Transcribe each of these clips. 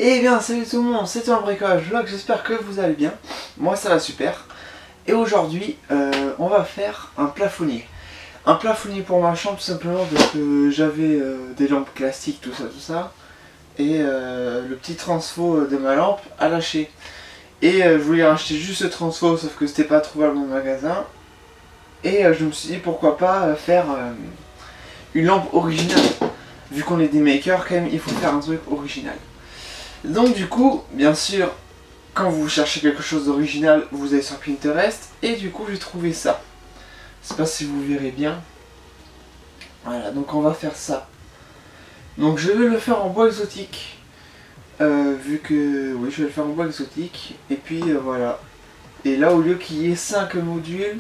Eh bien salut tout le monde, c'est toi BricolageVlogs, j'espère que vous allez bien. Moi ça va super. Et aujourd'hui on va faire un plafonnier. Un plafonnier pour ma chambre tout simplement parce que j'avais des lampes classiques, tout ça. Et le petit transfo de ma lampe a lâché. Et je voulais racheter juste ce transfo sauf que c'était pas trouvable dans le magasin. Et je me suis dit pourquoi pas faire une lampe originale. Vu qu'on est des makers quand même il faut faire un truc original. Donc du coup, bien sûr, quand vous cherchez quelque chose d'original, vous allez sur Pinterest. Et du coup, j'ai trouvé ça. Je sais pas si vous verrez bien. Voilà, donc on va faire ça. Donc je vais le faire en bois exotique. Vu que... Oui, je vais le faire en bois exotique. Et puis voilà. Et là, au lieu qu'il y ait 5 modules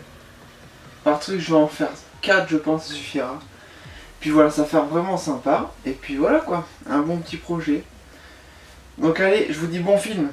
par truc, je vais en faire 4, je pense, ça suffira. Puis voilà, ça va faire vraiment sympa. Et puis voilà quoi, un bon petit projet. Donc allez, je vous dis bon film.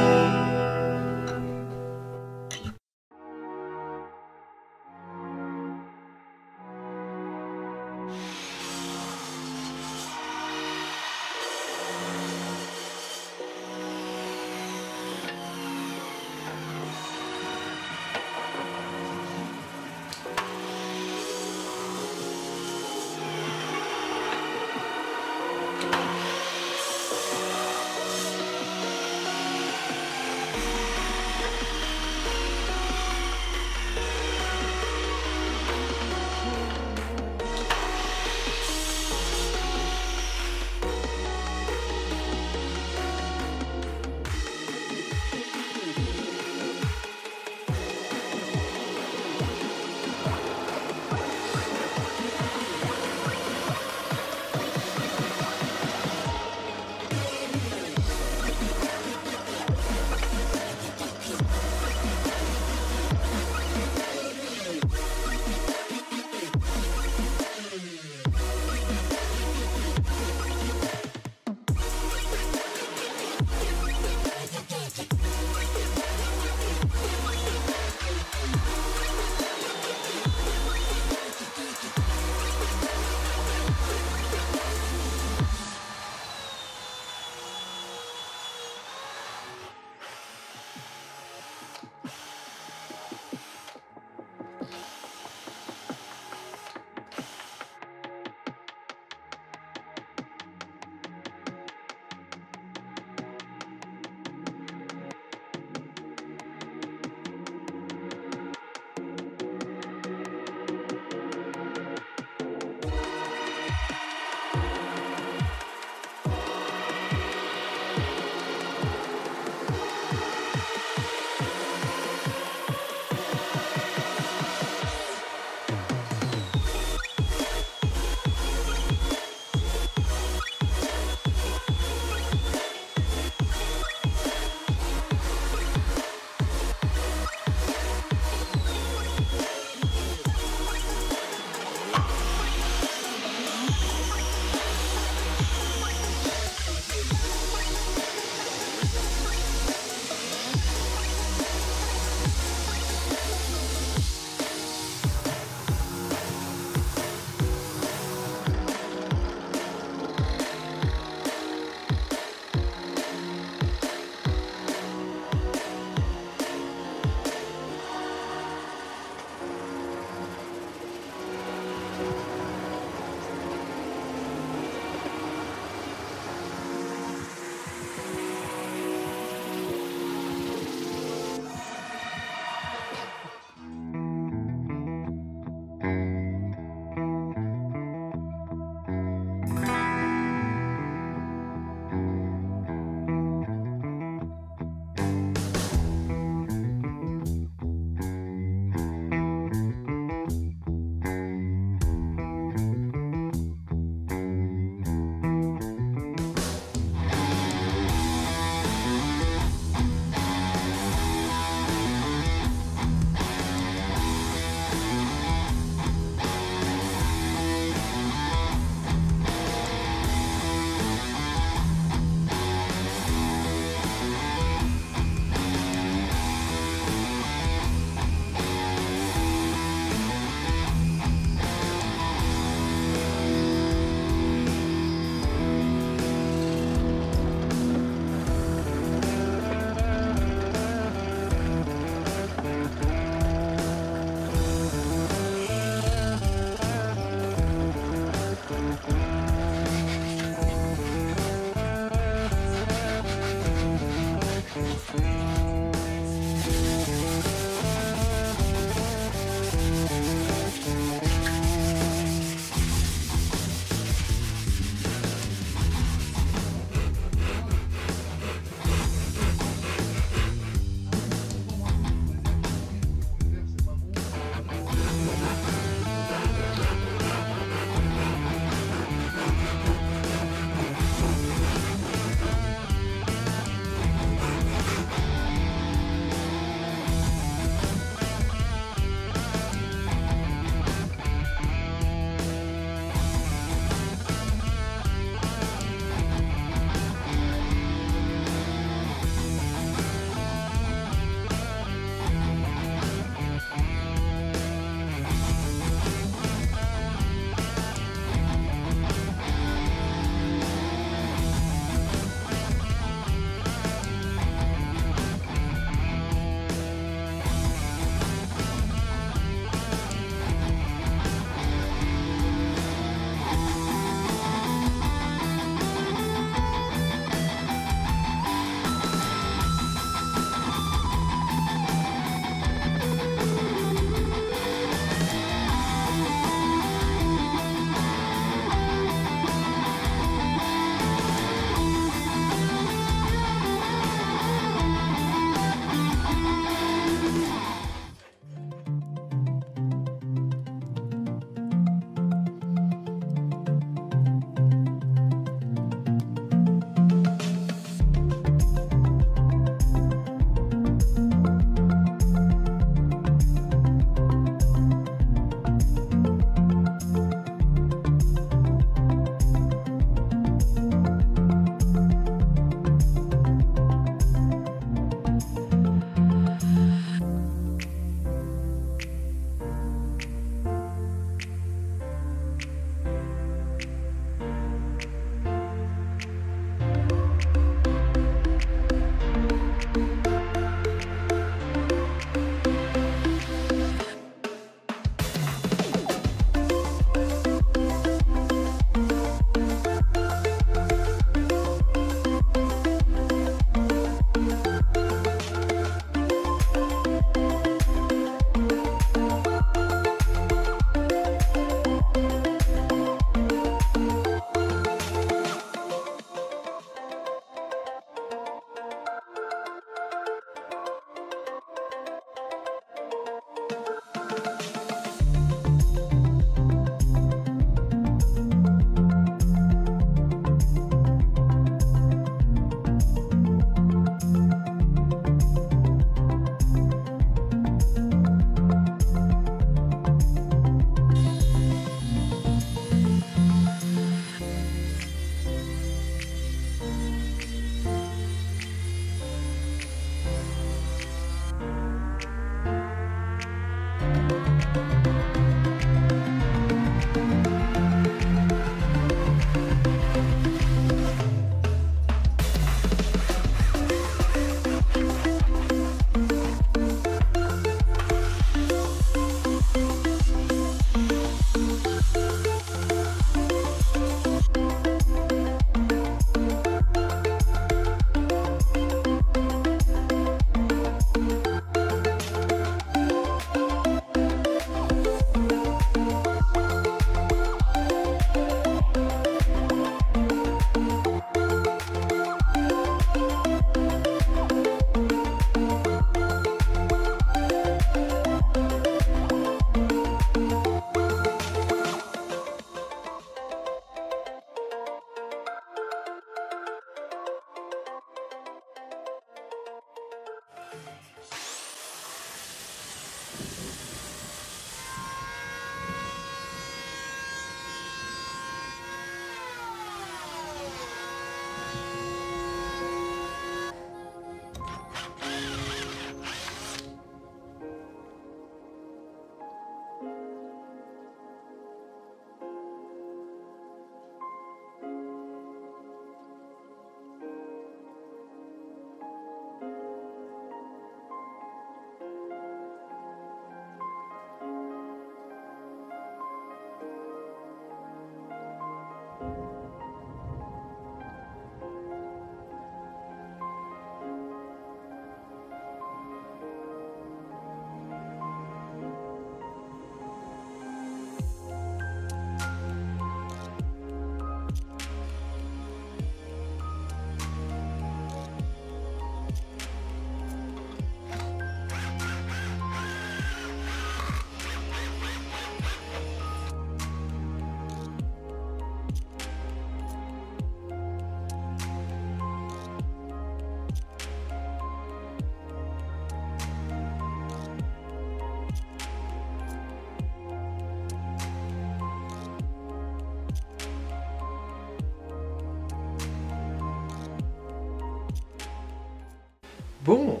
Bon,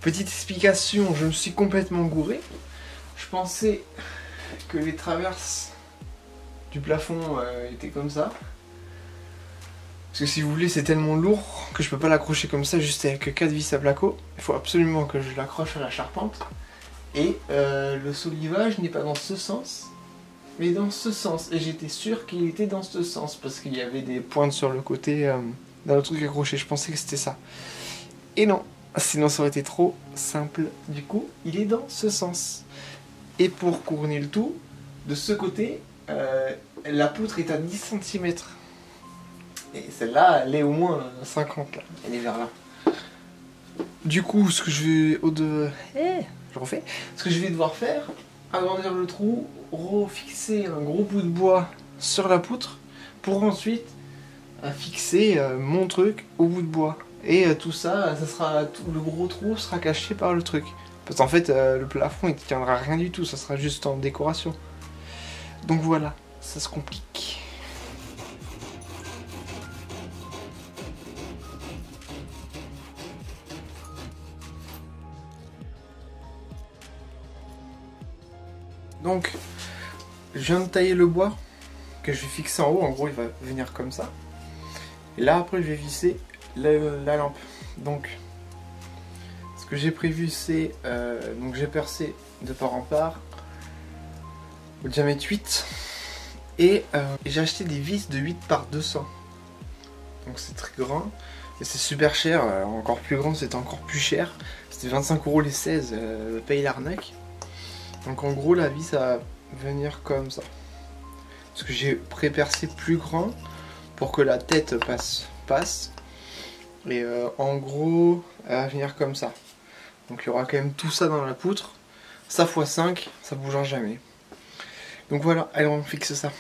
petite explication, je me suis complètement gouré. Je pensais que les traverses du plafond étaient comme ça. Parce que si vous voulez, c'est tellement lourd que je peux pas l'accrocher comme ça juste avec 4 vis à placo. Il faut absolument que je l'accroche à la charpente. Et le solivage n'est pas dans ce sens, mais dans ce sens. Et j'étais sûr qu'il était dans ce sens parce qu'il y avait des pointes sur le côté dans le truc accroché. Je pensais que c'était ça. Et non, sinon ça aurait été trop simple. Du coup, il est dans ce sens. Et pour couronner le tout, de ce côté, la poutre est à 10 cm. Et celle-là, elle est au moins 50 là. Elle est vers là. Du coup, ce que je vais... Je refais. Ce que je vais devoir faire, agrandir le trou, refixer un gros bout de bois sur la poutre pour ensuite fixer mon truc au bout de bois. Et tout ça, le gros trou sera caché par le truc. Parce qu'en fait, le plafond il ne tiendra rien du tout, ça sera juste en décoration. Donc voilà, ça se complique. Donc, je viens de tailler le bois que je vais fixer en haut. En gros, il va venir comme ça. Et là, après, je vais visser la lampe. Donc, ce que j'ai prévu, c'est... donc, j'ai percé de part en part au diamètre 8. Et j'ai acheté des vis de 8 par 200. Donc, c'est très grand. Et c'est super cher. Encore plus grand, c'était encore plus cher. C'était 25 € les 16. Paye l'arnaque. Donc en gros la vis ça va venir comme ça. Parce que j'ai pré-percé plus grand pour que la tête passe. Et en gros elle va venir comme ça. Donc il y aura quand même tout ça dans la poutre. Ça x 5, ça bougera jamais. Donc voilà, allez on fixe ça.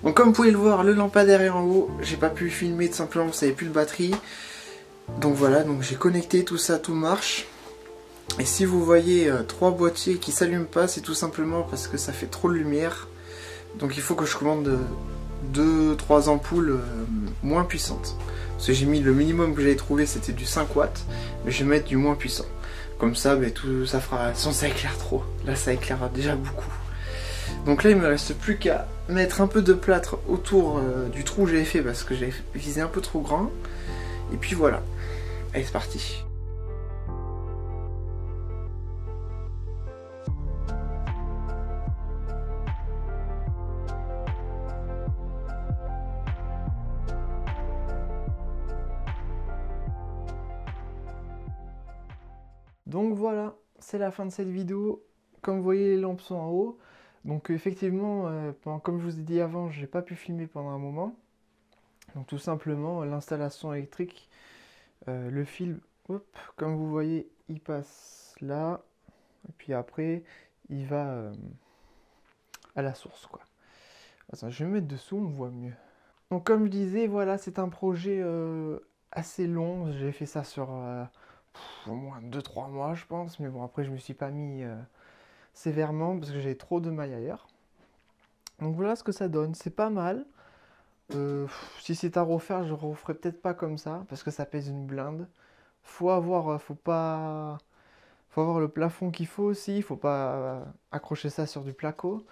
Donc comme vous pouvez le voir, le lampadaire est en haut. J'ai pas pu filmer tout simplement parce qu'il n'y avait plus de batterie. Donc voilà, donc j'ai connecté tout ça, tout marche. Et si vous voyez 3 boîtiers qui s'allument pas, c'est tout simplement parce que ça fait trop de lumière. Donc il faut que je commande 2-3 ampoules moins puissantes. Parce que j'ai mis le minimum que j'avais trouvé, c'était du 5 watts. Mais je vais mettre du moins puissant. Comme ça, tout ça fera... Sinon ça éclaire trop. Là ça éclairera déjà beaucoup. Donc là il me reste plus qu'à mettre un peu de plâtre autour du trou que j'avais fait parce que j'avais visé un peu trop grand. Et puis voilà. Allez c'est parti. Donc voilà, c'est la fin de cette vidéo. Comme vous voyez, les lampes sont en haut. Donc effectivement, comme je vous ai dit avant, j'ai pas pu filmer pendant un moment. Donc tout simplement, l'installation électrique, le fil, hop, comme vous voyez, il passe là. Et puis après, il va à la source, quoi. Attends, je vais me mettre dessous, on voit mieux. Donc comme je disais, voilà, c'est un projet assez long. J'ai fait ça sur au moins 2-3 mois, je pense. Mais bon, après, je me suis pas mis sévèrement parce que j'ai trop de mailles ailleurs. Donc voilà ce que ça donne. C'est pas mal. Si c'est à refaire, je referai peut-être pas comme ça parce que ça pèse une blinde. Faut avoir le plafond qu'il faut aussi. Faut pas accrocher ça sur du placo.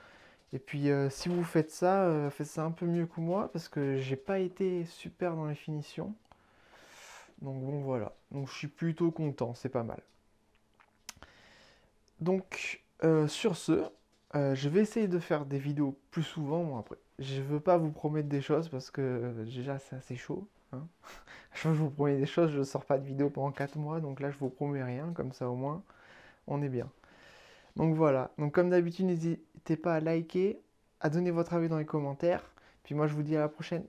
Et puis si vous faites ça un peu mieux que moi parce que j'ai pas été super dans les finitions. Donc bon voilà. Donc je suis plutôt content, c'est pas mal. Donc sur ce, je vais essayer de faire des vidéos plus souvent. Bon, après, je veux pas vous promettre des choses parce que déjà c'est assez chaud. Hein. Je vous promets des choses, je ne sors pas de vidéo pendant 4 mois. Donc là je vous promets rien, comme ça au moins on est bien. Donc voilà, donc comme d'habitude n'hésitez pas à liker, à donner votre avis dans les commentaires. Puis moi je vous dis à la prochaine.